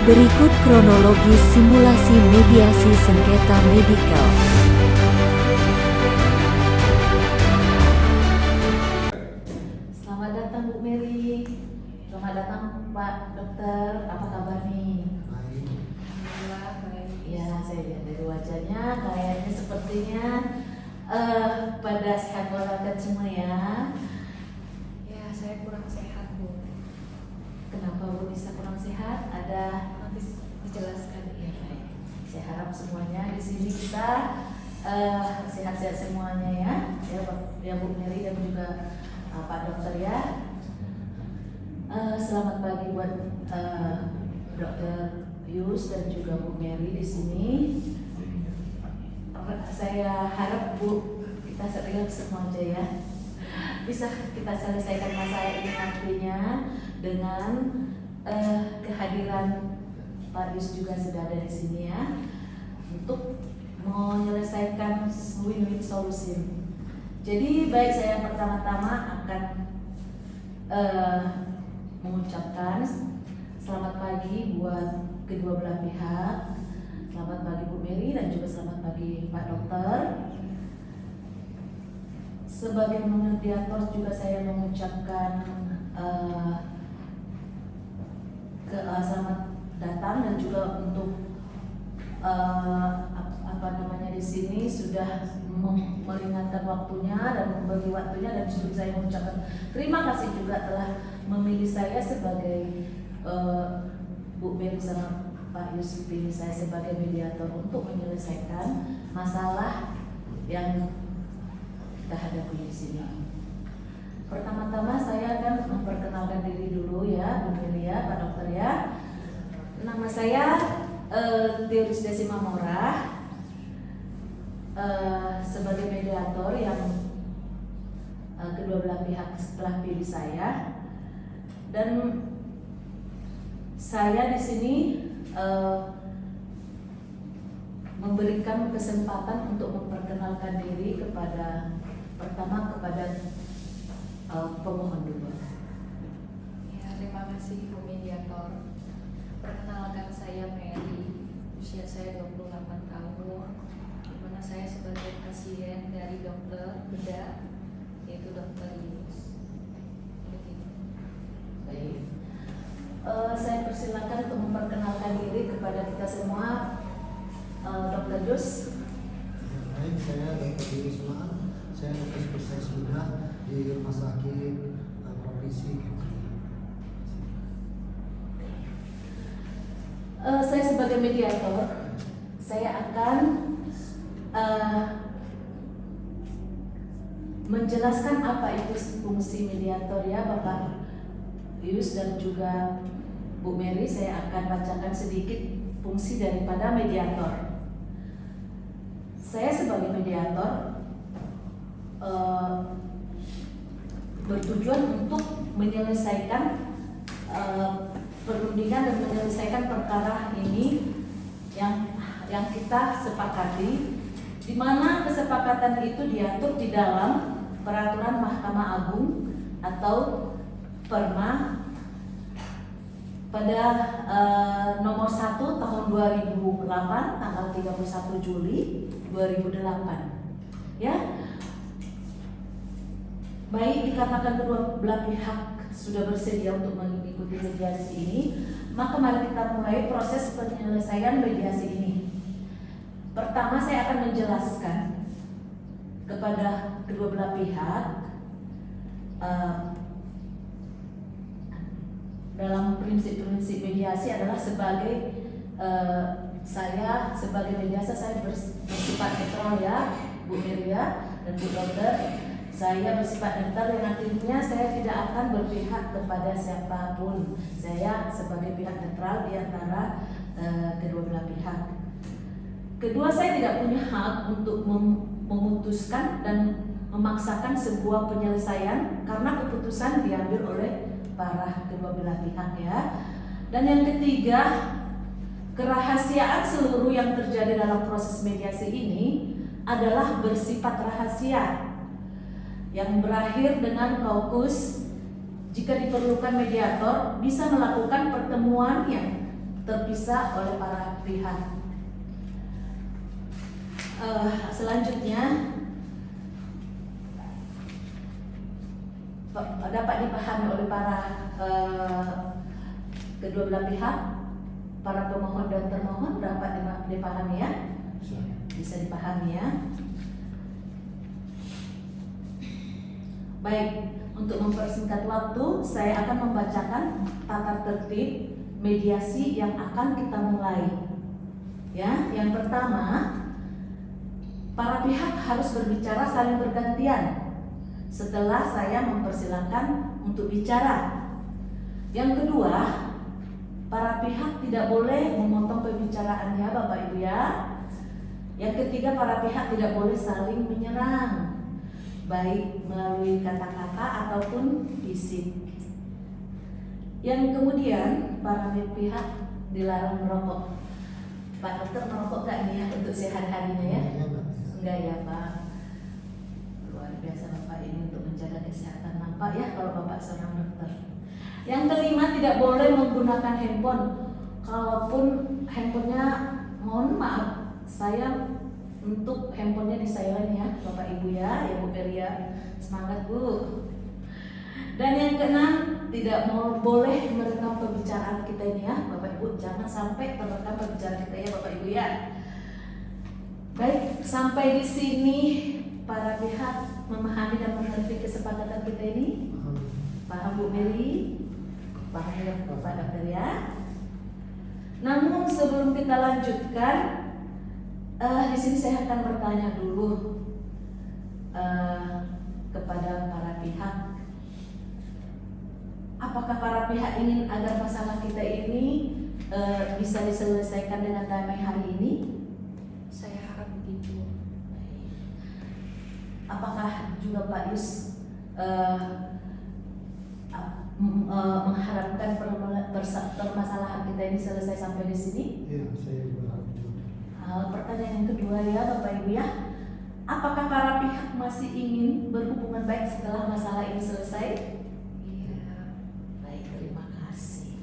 Berikut kronologis simulasi mediasi sengketa medikal. Selamat datang Bu Mary. Selamat datang Pak Dokter. Apa kabar nih? Baik. Alhamdulillah baik. Ya, saya lihat dari wajahnya kayaknya sepertinya pada sehat walafiat semua ya. Ya, saya kurang sehat, Bu. Kenapa Bu bisa kurang sehat? Ada Habis dijelaskan. ya, baik. Saya harap semuanya di sini kita sehat-sehat semuanya ya. Ya Bu Mary dan juga Pak Dokter ya. Selamat pagi buat Dokter Yus dan juga Bu Mary di sini. Saya harap Bu kita serius semua aja ya. Bisa kita selesaikan masalah ini nantinya dengan kehadiran Pak Yus juga sudah ada di sini ya untuk menyelesaikan win-win solution. Jadi baik, saya pertama-tama akan mengucapkan selamat pagi buat kedua belah pihak. Selamat pagi Bu Mary dan juga selamat pagi Pak Dokter. Sebagai mediator juga saya mengucapkan selamat datang dan juga untuk di sini sudah meringankan waktunya dan membagi waktunya, dan juga saya mengucapkan terima kasih juga telah memilih saya sebagai Bu Mary sama Pak Yus pilih saya sebagai mediator untuk menyelesaikan masalah yang kita hadapi di sini. Pertama-tama saya akan memperkenalkan diri dulu ya, Bu Mary ya, Pak Dokter ya. Nama saya Theoris Desima Mora, sebagai mediator yang kedua belah pihak setelah pilih saya, dan saya di sini memberikan kesempatan untuk memperkenalkan diri kepada pemohon dulu. Ya, terima kasih Bu Mediator. Perkenalkan, saya Mary. Usia saya 28 tahun. Di mana saya sebagai pasien dari dokter bedah, yaitu Dokter Yus. Begitu. Baik. Saya persilakan untuk memperkenalkan diri kepada kita semua. Dokter Yus. Baik, saya Dr. Yus. Saya dokter spesialis bedah di Rumah Sakit Provinsi Kepri. Saya sebagai mediator, saya akan menjelaskan apa itu fungsi mediator ya Bapak Yus dan juga Bu Mary. Saya akan bacakan sedikit fungsi daripada mediator. Saya sebagai mediator bertujuan untuk menyelesaikan perundingan dan menyelesaikan perkara ini yang kita sepakati, di mana kesepakatan itu diatur di dalam peraturan Mahkamah Agung atau Perma pada nomor 1 tahun 2008 tanggal 31 Juli 2008 ya. Baik, dikarenakan kedua belah pihak sudah bersedia untuk mengikuti mediasi ini, maka mari kita mulai proses penyelesaian mediasi ini. Pertama, saya akan menjelaskan kepada kedua belah pihak dalam prinsip-prinsip mediasi adalah sebagai saya sebagai mediasi, saya bersifat netral ya Bu Mary dan Bu Dokter. Saya bersifat netral yang artinya saya tidak akan berpihak kepada siapapun. Saya sebagai pihak netral di antara kedua belah pihak. Kedua, saya tidak punya hak untuk memutuskan dan memaksakan sebuah penyelesaian karena keputusan diambil oleh para kedua belah pihak ya. Dan yang ketiga, kerahasiaan seluruh yang terjadi dalam proses mediasi ini adalah bersifat rahasia yang berakhir dengan kaukus. Jika diperlukan, mediator bisa melakukan pertemuan yang terpisah oleh para pihak. Selanjutnya dapat dipahami oleh para kedua belah pihak, para pemohon dan termohon dapat dipahami ya, bisa dipahami ya. Baik, untuk mempersingkat waktu, saya akan membacakan tata tertib mediasi yang akan kita mulai. Ya, yang pertama, para pihak harus berbicara saling bergantian setelah saya mempersilahkan untuk bicara. Yang kedua, para pihak tidak boleh memotong pembicaraannya, Bapak Ibu ya. Yang ketiga, para pihak tidak boleh saling menyerang, baik melalui kata-kata ataupun fisik. Yang kemudian, para pihak dilarang merokok. Pak Dokter merokok gak nih ya untuk sehari-harinya ya? Enggak ya Pak. Luar biasa Bapak ini untuk menjaga kesehatan nampak ya kalau Bapak seorang dokter. Yang kelima, tidak boleh menggunakan handphone. Kalaupun handphonenya, mohon maaf, saya untuk handphonenya di silent ya Bapak Ibu ya, ya Bu Peria. Semangat Bu. Dan yang keenam, tidak boleh merekam pembicaraan kita ini ya Bapak Ibu. Jangan sampai terekam pembicaraan kita ya Bapak Ibu ya. Baik, sampai di sini para pihak memahami dan mengerti kesepakatan kita ini. Paham Bu Mary? Paham ya Bapak Dokter ya? Namun sebelum kita lanjutkan, di sini saya akan bertanya dulu kepada para pihak. Apakah para pihak ingin agar masalah kita ini bisa diselesaikan dengan damai hari ini? Saya harap begitu. Apakah juga Pak Yus mengharapkan permasalahan kita ini selesai sampai di sini? Iya, saya juga harap juga. Pertanyaan yang kedua ya Bapak Ibu ya, apakah para pihak masih ingin berhubungan baik setelah masalah ini selesai? Iya. Baik, terima kasih.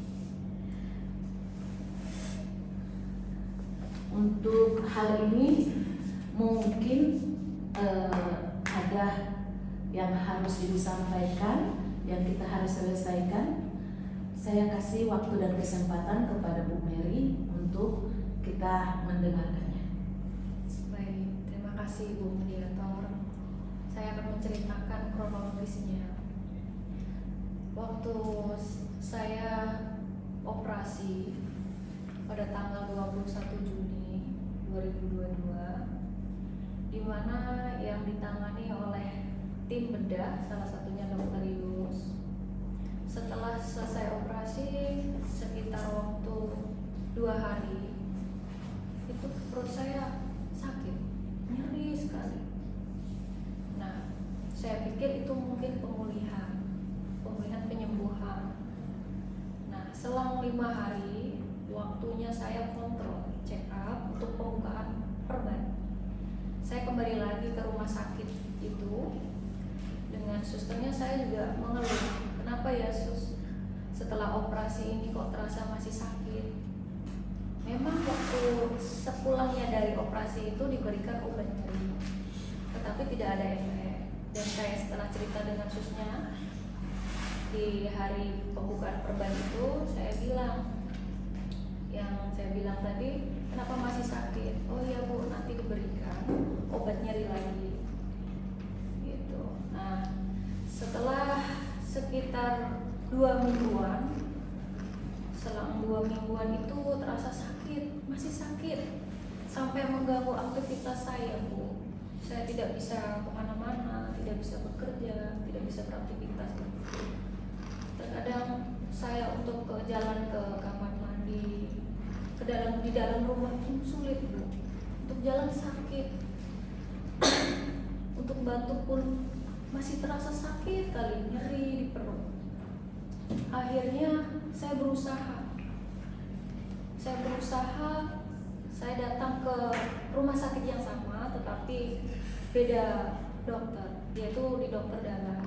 Untuk hal ini mungkin ada yang harus disampaikan, yang kita harus selesaikan. Saya kasih waktu dan kesempatan kepada Bu Mary untuk kita mendengarkannya. Baik, terima kasih Bu Mediator. Saya akan menceritakan kronologisnya. Waktu saya operasi pada tanggal 21 Juni 2022, di mana yang ditangani oleh tim bedah, salah satunya Dr. Yus. Setelah selesai operasi sekitar waktu 2 hari, itu perut saya sakit, nyeri sekali. Nah, saya pikir itu mungkin pemulihan penyembuhan. Nah, selang 5 hari, waktunya saya kontrol, check up untuk pembukaan perban. Saya kembali lagi ke rumah sakit itu. Dengan susternya saya juga mengeluh, kenapa ya sus, setelah operasi ini kok terasa masih sakit. Memang waktu sepulangnya dari operasi itu diberikan obat nyeri, tetapi tidak ada efek. Dan saya setelah cerita dengan susnya di hari pembukaan perban itu, saya bilang, yang saya bilang tadi, kenapa masih sakit? Oh iya Bu, nanti diberikan obat nyeri lagi. Gitu. Nah, setelah sekitar 2 mingguan, selang 2 mingguan itu terasa sakit, masih sakit, sampai mengganggu aktivitas saya Bu. Saya tidak bisa kemana-mana, tidak bisa bekerja, tidak bisa beraktivitas. Terkadang saya untuk jalan ke kamar mandi, di dalam rumah pun sulit Bu. Untuk jalan sakit, untuk batuk pun masih terasa sakit kali, nyeri di perut. Akhirnya saya berusaha, saya datang ke rumah sakit yang sama, tetapi beda dokter, yaitu di dokter dalam.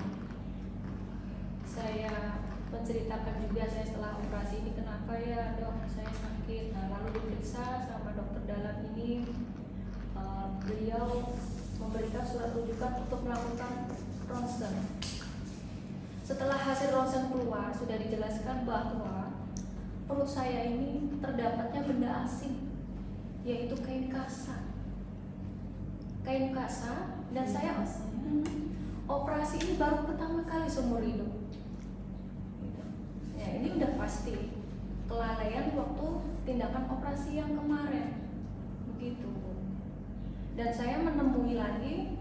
Saya menceritakan juga saya setelah operasi ini, kenapa ya dok saya sakit diperiksa sama dokter dalam ini, beliau memberikan surat rujukan untuk melakukan ronsen. Setelah hasil ronsen keluar, sudah dijelaskan bahwa perut saya ini terdapatnya benda asing, yaitu kain kasa. Kain kasa, dan saya operasi ini baru pertama kali seumur hidup. Ya, ini udah pasti kelalaian waktu tindakan operasi yang kemarin, begitu. Dan saya menemui lagi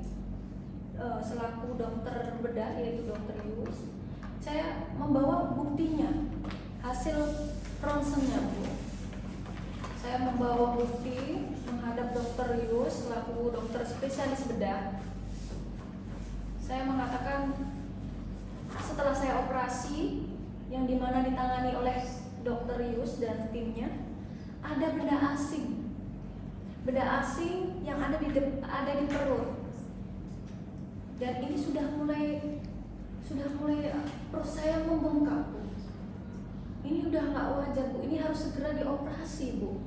selaku dokter bedah, yaitu dokter Yus, saya membawa buktinya, hasil ronsennya, Bu. Saya membawa bukti menghadap dokter Yus selaku dokter spesialis bedah. Saya mengatakan setelah saya operasi yang dimana ditangani oleh dokter Yus dan timnya, ada benda asing yang ada di perut. Dan ini sudah mulai perut saya membengkak, Bu. Ini udah nggak wajar, Bu. Ini harus segera dioperasi, Bu.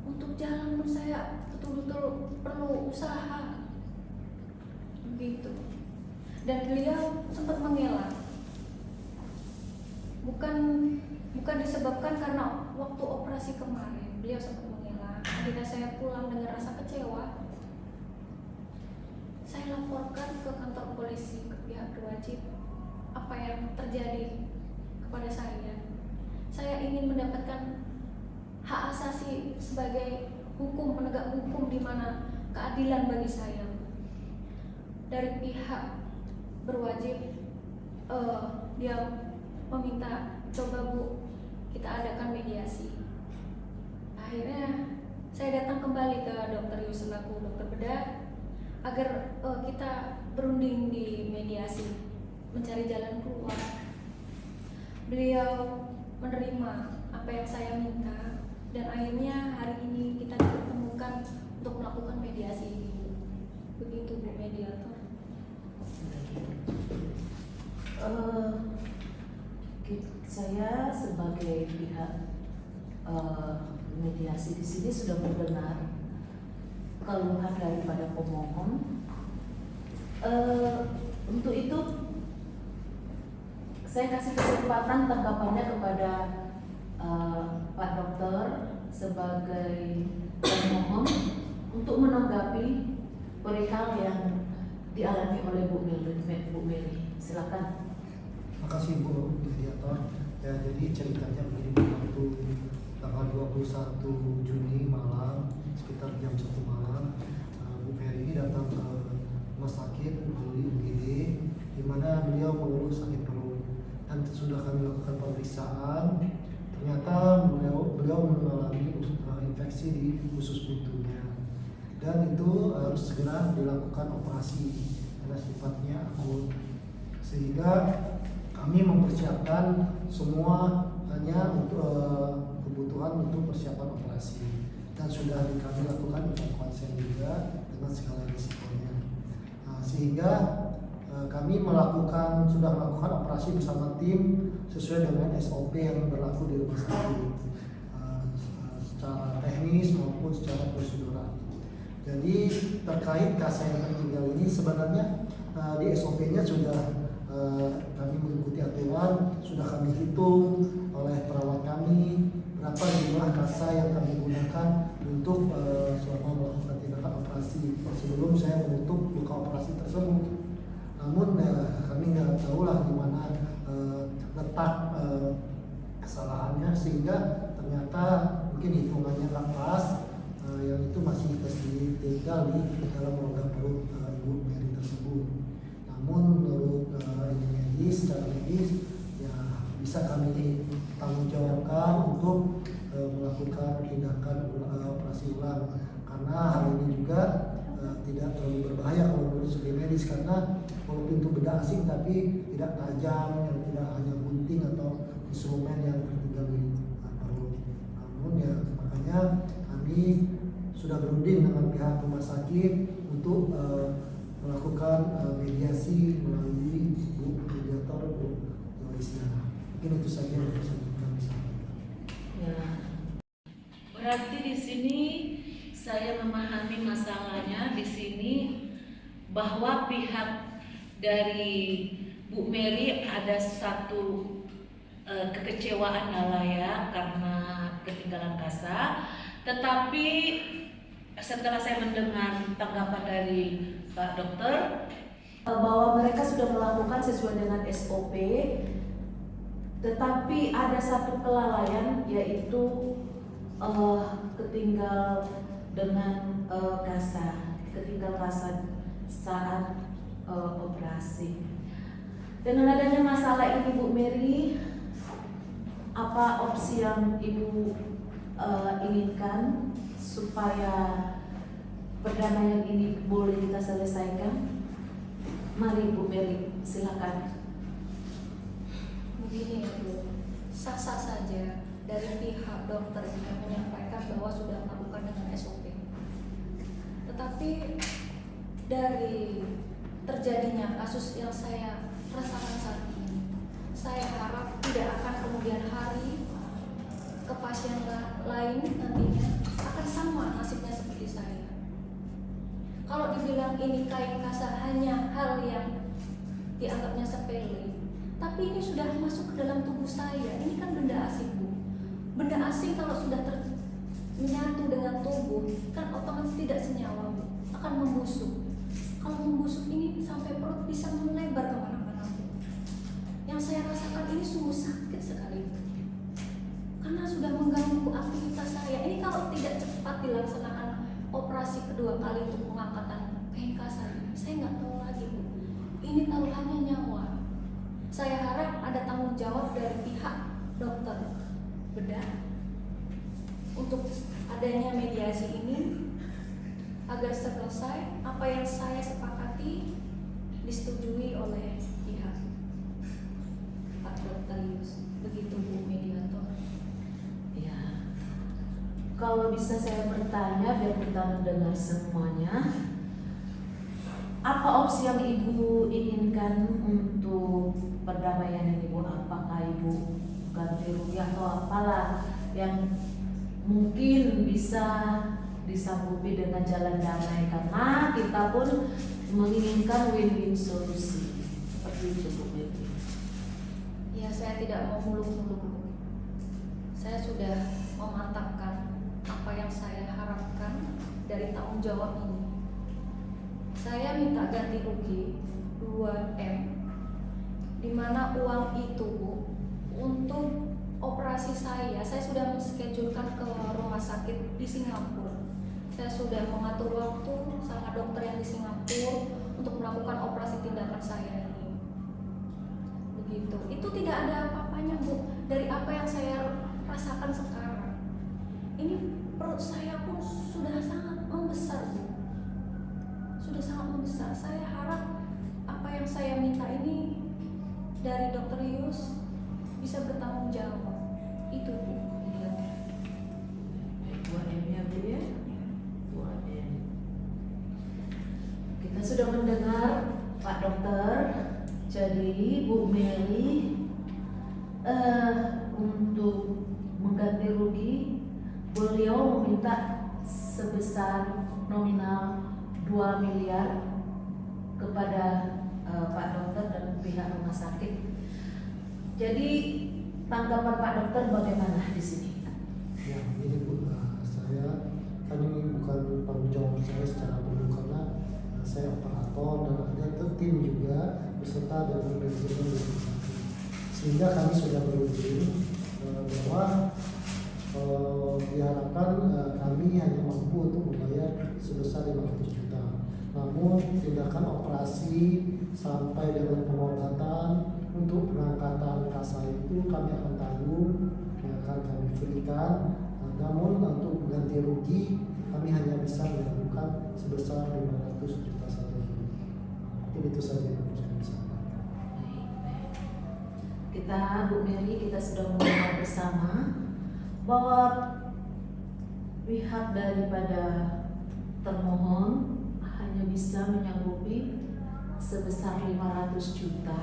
Untuk jalan pun saya betul-betul perlu usaha, begitu. Dan beliau sempat mengelak. Bukan disebabkan karena waktu operasi kemarin, beliau sempat mengelak. Akhirnya saya pulang dengan rasa kecewa. Saya laporkan ke kantor polisi, ke pihak berwajib, apa yang terjadi kepada saya. Saya ingin mendapatkan hak asasi sebagai hukum, penegak hukum, di mana keadilan bagi saya. Dari pihak berwajib, dia meminta, coba Bu, kita adakan mediasi. Akhirnya saya datang kembali ke dokter Yus selaku dokter bedah agar kita berunding di mediasi, mencari jalan keluar. Beliau menerima apa yang saya minta, dan akhirnya hari ini kita dipertemukan untuk melakukan mediasi ini. Begitu, Bu mediator. Saya sebagai pihak mediasi di sini sudah mendengar keluhan daripada pemohon. Untuk itu saya kasih kesempatan tanggapannya kepada Pak Dokter sebagai pemohon untuk menanggapi perihal yang dialami oleh Bu Mary. Silakan. Terima kasih Bu Mediator. Ya, jadi ceritanya begini, waktu tanggal 21 Juni malam sekitar jam 1 malam, Bu Mary ini datang ke rumah sakit di UGD, di mana beliau mengeluh sakit perut, dan sudah kami lakukan pemeriksaan. Ternyata beliau mengalami infeksi di usus buntunya, dan itu harus segera dilakukan operasi karena sifatnya akut. Sehingga kami mempersiapkan semuanya untuk kebutuhan untuk persiapan operasi, dan sudah kami lakukan evakuasi juga dengan segala risikonya. Sehingga kami sudah melakukan operasi bersama tim sesuai dengan SOP yang berlaku di rumah sakit, secara teknis maupun secara prosedural. Jadi terkait kasa yang tertinggal ini sebenarnya di SOP-nya sudah kami mengikuti aturan, sudah kami hitung oleh perawat kami berapa jumlah kasa yang kami gunakan untuk selama melakukan tindakan operasi sebelum saya menutup luka operasi tersebut. Namun kami nggak tahu lah di mana letak kesalahannya, sehingga ternyata mungkin hitungannya nggak pas, yang itu masih tertinggal di dalam rongga perut Ibu Mary tersebut. Namun menurut secara medis ya bisa kami tanggung jawabkan untuk melakukan tindakan operasi ulang, karena hal ini juga tidak terlalu berbahaya kalau menurut segi medis, karena walaupun itu benda asing tapi tidak tajam, yang tidak hanya gunting atau instrumen yang tertinggal di perut. Namun ya makanya kami sudah berunding dengan pihak rumah sakit untuk melakukan mediasi melalui Bu Mediator, Bu Yorisna. Mungkin itu saja yang bisa kami sampaikan. Ya, Berarti di sini saya memahami masalahnya di sini bahwa pihak dari Bu Mary ada satu kekecewaan lah ya karena ketinggalan kasa. Tetapi setelah saya mendengar tanggapan dari Pak Dokter bahwa mereka sudah melakukan sesuai dengan SOP, tetapi ada satu kelalaian yaitu ketinggal dengan ketinggal kasa saat operasi. Dengan adanya masalah ini Bu Mary, apa opsi yang Ibu inginkan supaya perdamaian ini boleh kita selesaikan? Mari Bu Mary, silakan. Begini ya Bu, sah-sah saja dari pihak dokter yang menyampaikan bahwa sudah melakukan dengan SOP. Tetapi dari terjadinya kasus yang saya rasakan saat ini, saya harap tidak akan kemudian hari ke pasien lain nantinya akan sama nasibnya seperti saya. Kalau dibilang ini kain kasa hanya hal yang dianggapnya sepele, tapi ini sudah masuk ke dalam tubuh saya. Ini kan benda asing Bu. Benda asing kalau sudah menyatu dengan tubuh kan otomatis tidak senyawa Bu, akan membusuk. Kalau membusuk ini sampai perut bisa melebar kemana-mana Bu. Yang saya rasakan ini sungguh sakit sekali Bu, karena sudah mengganggu aktivitas saya. Ini kalau tidak cepat dilaksanakan operasi kedua kali untuk pengangkatan kain kasa, saya nggak tahu lagi Bu. Ini taruhannya nyawa. Saya harap ada tanggung jawab dari pihak dokter bedah untuk adanya mediasi ini agar selesai apa yang saya sepakati disetujui oleh pihak Pak Dr. Yus. Begitu Bu mediator. Ya, kalau bisa saya bertanya biar kita mendengar semuanya, apa opsi yang Ibu inginkan untuk perdamaian ini Bu? Apakah Ibu ganti rugi atau apalah yang mungkin bisa disanggupi dengan jalan damai, karena kita pun menginginkan win-win solusi seperti itu Bu Mary. Ya, saya tidak mau muluk-muluk Bu. Saya sudah memantapkan apa yang saya harapkan dari tanggung jawab ini. Saya minta ganti rugi 2M, di mana uang itu Bu untuk operasi saya sudah menschedulkan ke rumah sakit di Singapura. Saya sudah mengatur waktu sama dokter yang di Singapura untuk melakukan operasi tindakan saya ini. Begitu. Itu tidak ada apa-apanya Bu dari apa yang saya rasakan sekarang. Ini perut saya pun sudah sangat membesar Bu. Sudah sangat membesar. Saya harap apa yang saya minta ini dari Dr. Yus bisa bertanggung jawab. Itu Bu. Ya. 2M ya Bu ya. 2M. Kita sudah mendengar Pak Dokter. Jadi Bu Mary untuk mengganti rugi beliau meminta sebesar nominal 2 miliar kepada Pak Dokter dan pihak rumah sakit. Jadi tanggapan Pak Dokter bagaimana di sini? Ya, ini Bu, kan ini bukan tanggung jawab saya secara penuh karena saya operator dan ada tim juga beserta dengan manajemen rumah sakit. Sehingga kami sudah berunding bahwa diharapkan kami hanya mampu untuk membayar sebesar 500 juta. Namun tindakan operasi sampai dengan pengobatan untuk pengangkatan kasa itu kami akan tanggung, yang akan kami berikan. Namun untuk ganti rugi kami hanya bisa melakukan sebesar 500 juta saja. Mungkin itu saja yang saya bisa. Kita Bu Mary, kita sudah mendengar bersama bahwa pihak daripada termohon hanya bisa menyanggupi sebesar 500 juta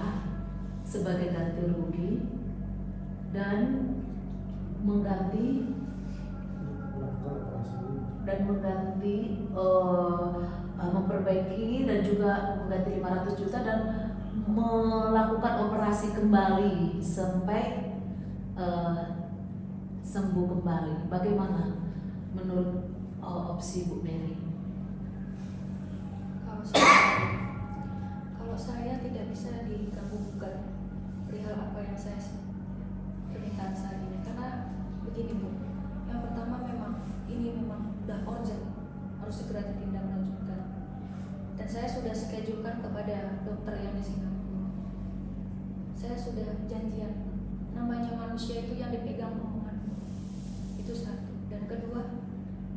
sebagai ganti rugi dan mengganti dan mengganti memperbaiki dan juga mengganti 500 juta dan melakukan operasi kembali sampai sembuh kembali. Bagaimana menurut opsi Bu Mary? Kalau saya tidak bisa diganggu gugat perihal apa yang saya permintaan saat ini, karena begini Bu, yang pertama ini memang udah urgent, harus segera ditindaklanjutkan, dan saya sudah schedulekan kepada dokter yang di Singapura. Saya sudah janjian, namanya manusia itu yang dipegang omongan, itu satu. Dan kedua,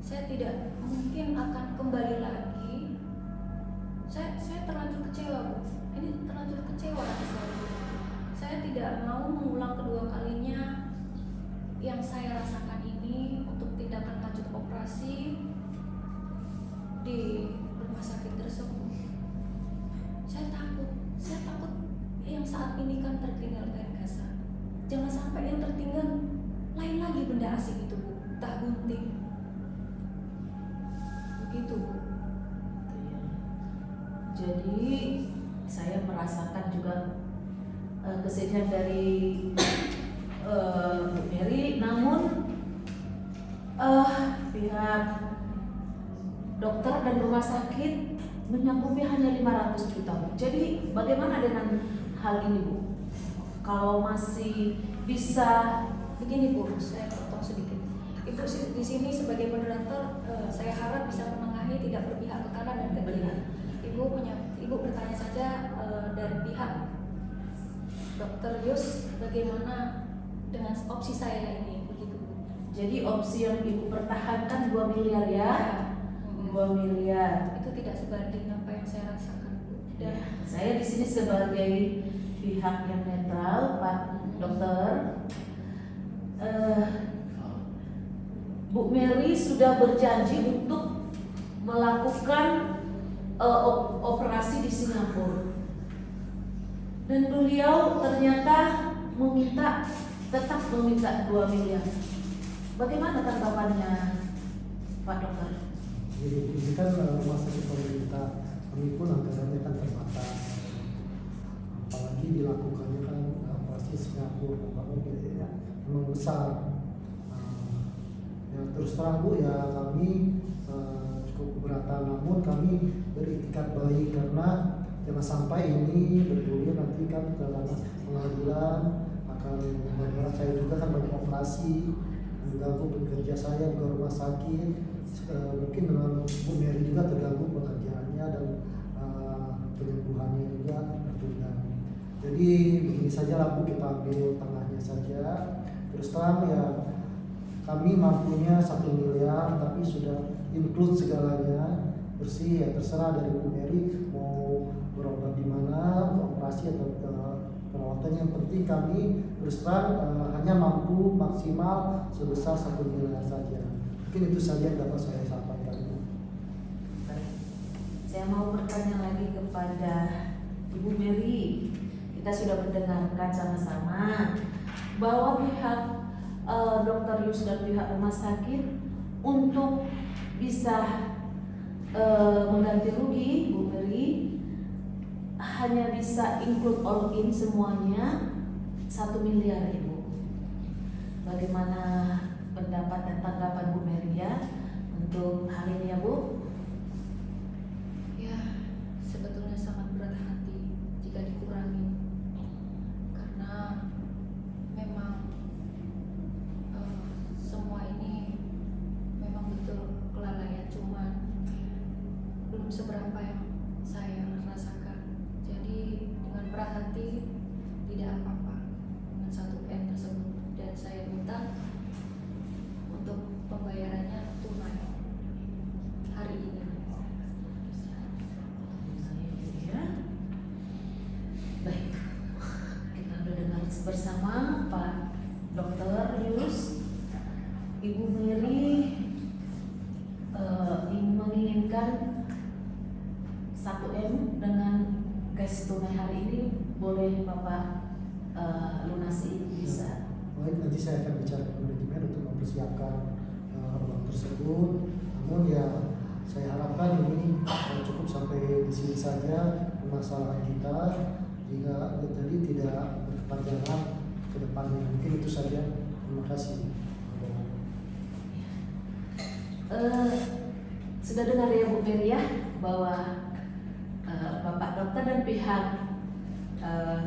saya tidak mungkin akan kembali lagi. Saya terlanjur kecewa Bu, ini terlanjur kecewa saya tidak mau mengulang kedua kalinya yang saya rasakan ini untuk tindakan lanjut operasi di rumah sakit tersebut. Saya takut yang saat ini kan tertinggal kain kasar, jangan sampai yang tertinggal lain lagi benda asing itu Bu, tak gunting begitu Bu. Jadi saya merasakan juga kesedihan dari Bu Mary, namun pihak dokter dan rumah sakit menyanggupi hanya 500 juta Bu. Jadi bagaimana dengan hal ini Bu? Kalau masih bisa Begini Bu, saya potong sedikit. Ibu di sini sebagai moderator, saya harap bisa menengahi, tidak berpihak ke kanan dan ke kiri. Ibu bertanya saja dari pihak Dr. Yus, bagaimana dengan opsi saya ini, begitu Bu. Jadi opsi yang Ibu pertahankan 2 miliar ya? 2 miliar. Itu tidak sebanding apa yang saya rasakan Bu. Dan saya di sini sebagai pihak yang netral, Pak Dokter. Bu Mary sudah berjanji untuk melakukan operasi di Singapura, dan beliau ternyata tetap meminta 2 miliar. Bagaimana tanggapannya Pak Dokter? Jadi ini kan rumah sakit pemerintah, kami pun anggarannya kan terbatas, apalagi dilakukannya kan operasi Singapura, biayanya memang besar. Ya terus terang Bu, ya kami cukup keberatan, namun kami beritikat baik karena jangan sampai ini bergulir nanti kan ke ranah pengadilan, akan membuat saya juga kan banyak operasi, mengganggu bekerja saya di rumah sakit. Mungkin dengan Bu Mary juga terganggu pekerjaannya dan penyembuhannya juga tertunda. Jadi begini saja lah Bu, kita ambil tengahnya saja. Terus terang ya kami mampunya 1 miliar, tapi sudah include segalanya bersih, ya terserah dari Bu Mary mau berobat di mana, untuk operasi atau perawatan. Yang penting kami terus terang hanya mampu maksimal sebesar 1 miliar saja. Mungkin itu saja yang dapat saya sampaikan. Baik. Saya mau bertanya lagi kepada Ibu Mary. Kita sudah mendengarkan sama-sama bahwa pihak Dr. Yus dan pihak rumah sakit untuk bisa mengganti rugi Bu Mary hanya bisa include all in semuanya 1 miliar Ibu. Bagaimana pendapat dan tanggapan Bu Mary ya untuk hal ini ya Bu? Ya, sebetulnya sangat berat hati jika dikurangi, karena memang semua ini memang betul kelalaian, cuman belum seberapa yang saya rasakan. Jadi dengan berat hati tidak apa-apa dengan 1 M tersebut, dan saya minta untuk pembayarannya tunai hari ini. Ya. Baik, kita udah dengar bersama Pak Dokter Yus. Ibu Mary menginginkan 1 M dengan cash tunai hari ini, boleh Bapak lunasi bisa? Baik, nanti saya akan bicara ke manajemen untuk mempersiapkan uang tersebut. Namun ya saya harapkan ini cukup sampai di sini saja permasalahan kita, jika jadi tidak berkepanjangan ke depannya. Mungkin itu saja. Terima kasih. Sudah dengar ya Bu Mary ya, bahwa Bapak dokter dan pihak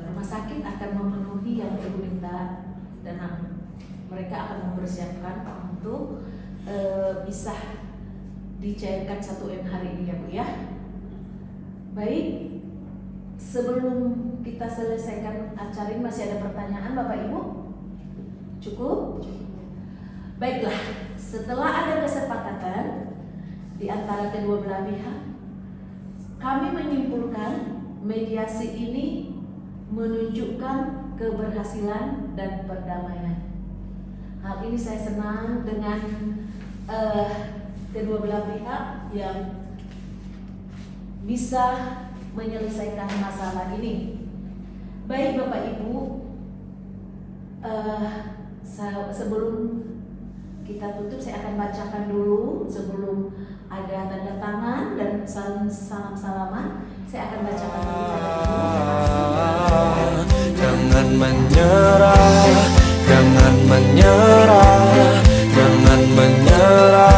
rumah sakit akan memenuhi yang Ibu minta, dan mereka akan mempersiapkan untuk bisa dicairkan 1M hari ini ya Bu ya. Baik, sebelum kita selesaikan acara ini masih ada pertanyaan Bapak Ibu? Cukup? Baiklah, setelah ada kesepakatan di antara kedua belah pihak, kami menyimpulkan mediasi ini menunjukkan keberhasilan dan perdamaian. Hal ini saya senang dengan kedua belah pihak yang bisa menyelesaikan masalah ini. Baik Bapak Ibu, sebelum kita tutup saya akan bacakan dulu sebelum ada tanda tangan dan salam-salaman. Saya akan bacakan dulu tanda tangan. Jangan menyerah, jangan menyerah, jangan menyerah.